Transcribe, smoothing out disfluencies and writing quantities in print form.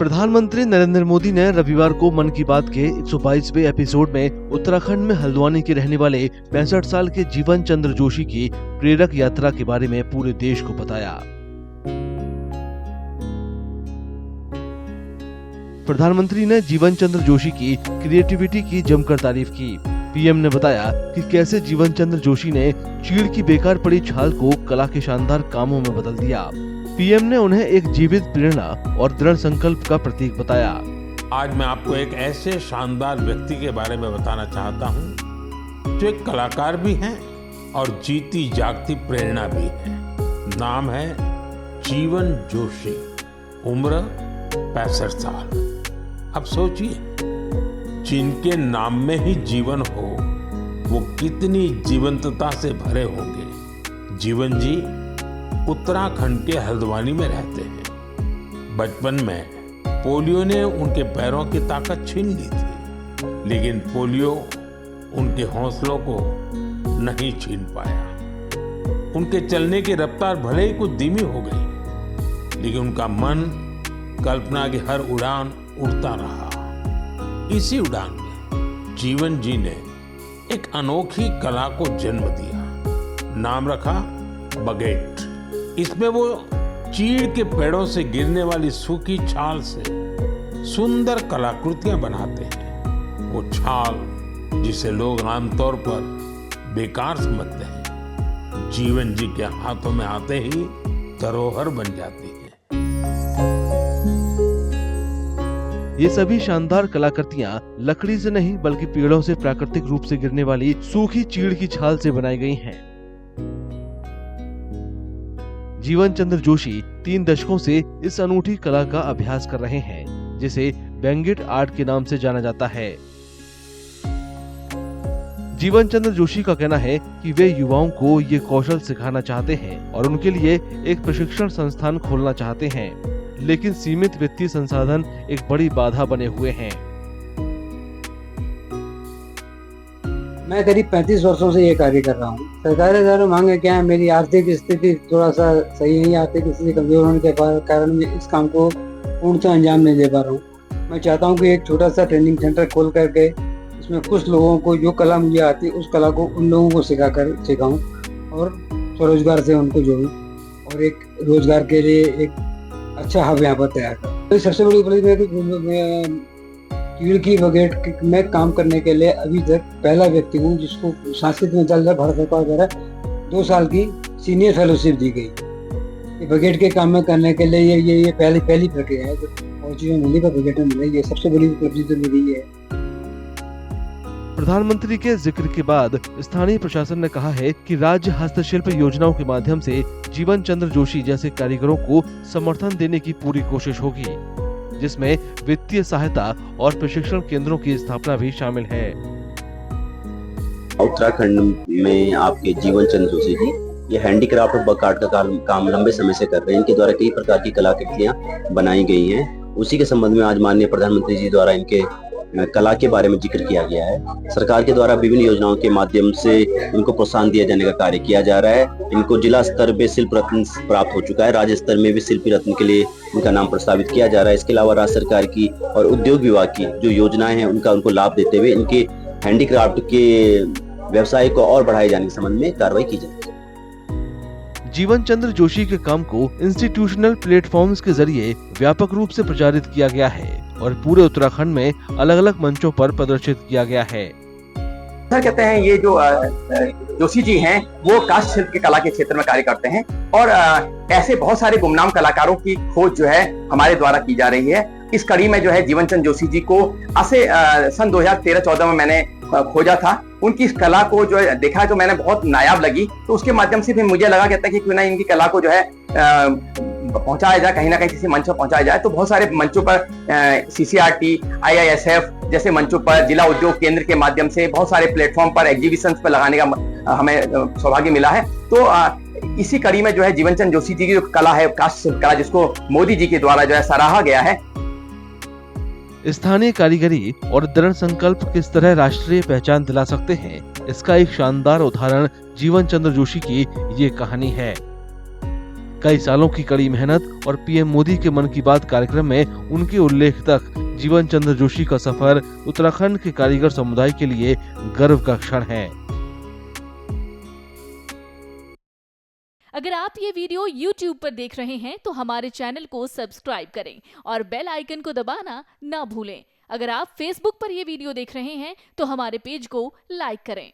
प्रधानमंत्री नरेंद्र मोदी ने रविवार को मन की बात के 122वें एपिसोड में उत्तराखंड में हल्द्वानी के रहने वाले 65 साल के जीवन चंद्र जोशी की प्रेरक यात्रा के बारे में पूरे देश को बताया। प्रधानमंत्री ने जीवन चंद्र जोशी की क्रिएटिविटी की जमकर तारीफ की। पीएम ने बताया कि कैसे जीवन चंद्र जोशी ने चीड़ की बेकार पड़ी छाल को कला के शानदार कामों में बदल दिया। पीएम ने उन्हें एक जीवित प्रेरणा और दृढ़ संकल्प का प्रतीक बताया। आज मैं आपको एक ऐसे शानदार व्यक्ति के बारे में बताना चाहता हूं जो एक कलाकार भी हैं और जीती जागती प्रेरणा भी है। नाम है जीवन जोशी, उम्र 65 साल। अब सोचिए, जिनके नाम में ही जीवन हो वो कितनी जीवंतता से भरे होंगे। जीवन जी उत्तराखंड के हल्द्वानी में रहते हैं। बचपन में पोलियो ने उनके पैरों की ताकत छीन ली थी, लेकिन पोलियो उनके हौसलों को नहीं छीन पाया। उनके चलने की रफ्तार भले ही कुछ धीमी हो गई, लेकिन उनका मन कल्पना की हर उड़ान उड़ता रहा। इसी उड़ान में जीवन जी ने एक अनोखी कला को जन्म दिया। नाम रखा बगेट। इसमें वो चीड़ के पेड़ों से गिरने वाली सूखी छाल से सुंदर कलाकृतियां बनाते हैं। वो छाल जिसे लोग आमतौर पर बेकार समझते हैं, जीवन जी के हाथों में आते ही धरोहर बन जाती है। ये सभी शानदार कलाकृतियां लकड़ी से नहीं बल्कि पेड़ों से प्राकृतिक रूप से गिरने वाली सूखी चीड़ की छाल से बनाई गई हैं। जीवन चंद्र जोशी 3 दशकों से इस अनूठी कला का अभ्यास कर रहे हैं, जिसे बैंगेट आर्ट के नाम से जाना जाता है। जीवन चंद्र जोशी का कहना है कि वे युवाओं को ये कौशल सिखाना चाहते हैं और उनके लिए एक प्रशिक्षण संस्थान खोलना चाहते हैं, लेकिन सीमित वित्तीय संसाधन एक बड़ी बाधा बने हुए हैं। मैं करीब 35 वर्षों से ये कार्य कर रहा हूँ। सरकारी द्वारा मांगे क्या है, मेरी आर्थिक स्थिति थोड़ा सा सही नहीं, आर्थिक स्थिति कमजोर होने के कारण मैं इस काम को पूर्णतः अंजाम नहीं दे पा रहा हूँ। मैं चाहता हूँ कि एक छोटा सा ट्रेनिंग सेंटर खोल करके उसमें कुछ लोगों को जो कला मुझे आती है उस कला को उन लोगों को सिखाऊं और स्वरोजगार से उनको जोड़ूं और एक रोजगार के लिए एक अच्छा हब यहाँ पर तैयार करूं। तो सबसे बड़ी उपलब्धि है कि चीड़ की बगेट में काम करने के लिए अभी तक पहला व्यक्ति हूँ जिसको संस्कृत में चल रहा भारत सरकार द्वारा 2 साल की सीनियर फेलोशिप दी गई। ये बगेट के काम में करने के लिए ये पहली प्रक्रिया है। और चीजें मिली पर बगेट में मिली, ये सबसे बड़ी उपलब्धि तो मेरी है। प्रधानमंत्री के जिक्र के बाद स्थानीय प्रशासन ने कहा है कि राज्य हस्तशिल्प योजनाओं के माध्यम से जीवन चंद्र जोशी जैसे कारीगरों को समर्थन देने की पूरी कोशिश होगी, जिसमें वित्तीय सहायता और प्रशिक्षण केंद्रों की स्थापना भी शामिल है। उत्तराखंड में आपके जीवन चंद्र जोशी जी ये हैंडीक्राफ्ट और बक आर्ट का काम लंबे समय से कर रहे हैं। इनके द्वारा कई प्रकार की कलाकृतियां बनाई गई हैं। उसी के संबंध में आज माननीय प्रधानमंत्री जी द्वारा इनके कला के बारे में जिक्र किया गया है। सरकार के द्वारा विभिन्न योजनाओं के माध्यम से इनको प्रोत्साहन दिया जाने का कार्य किया जा रहा है। इनको जिला स्तर पे शिल्प रत्न प्राप्त हो चुका है। राज्य स्तर में भी शिल्पी रत्न के लिए इनका नाम प्रस्तावित किया जा रहा है। इसके अलावा राज्य सरकार की और उद्योग विभाग की जो योजनाएं हैं उनको लाभ देते हुए इनके हैंडीक्राफ्ट के व्यवसाय को और बढ़ाए जाने के संबंध में कार्रवाई की जाएगी। जीवन चंद्र जोशी के काम को इंस्टीट्यूशनल प्लेटफॉर्म्स के जरिए व्यापक रूप से प्रचारित किया गया है और पूरे उत्तराखंड में अलग अलग मंचों पर प्रदर्शित किया गया है। सर कहते हैं ये जो जोशी जी हैं वो काष्ठ शिल्प की कला के क्षेत्र में कार्य करते हैं और ऐसे बहुत सारे गुमनाम कलाकारों की खोज जो है हमारे द्वारा की जा रही है। इस कड़ी में जो है जीवन चंद्र जोशी जी को सन 2013-14 में मैंने खोजा था। उनकी इस कला को जो है देखा तो मैंने बहुत नायाब लगी, तो उसके माध्यम से फिर मुझे लगा कहता है कि क्यों ना इनकी कला को जो है पहुंचाया जाए, कहीं ना कहीं किसी मंच पर पहुंचाया जाए। तो बहुत सारे मंचों पर CCRT, IISF जैसे मंचों पर, जिला उद्योग केंद्र के माध्यम से बहुत सारे प्लेटफॉर्म पर एग्जीबिशंस पर लगाने का हमें सौभाग्य मिला है। तो इसी कड़ी में जो है जीवन चंद्र जोशी जी की जो कला है, काष्ठ शिल्प कला, जिसको मोदी जी के द्वारा जो है सराहा गया है। स्थानीय कारीगरी और दृढ़ संकल्प किस तरह राष्ट्रीय पहचान दिला सकते हैं, इसका एक शानदार उदाहरण जीवन चंद्र जोशी की ये कहानी है। कई सालों की कड़ी मेहनत और पीएम मोदी के मन की बात कार्यक्रम में उनके उल्लेख तक जीवन चंद्र जोशी का सफर उत्तराखंड के कारीगर समुदाय के लिए गर्व का क्षण है। अगर आप ये वीडियो YouTube पर देख रहे हैं तो हमारे चैनल को सब्सक्राइब करें और बेल आइकन को दबाना ना भूलें। अगर आप Facebook पर ये वीडियो देख रहे हैं तो हमारे पेज को लाइक करें।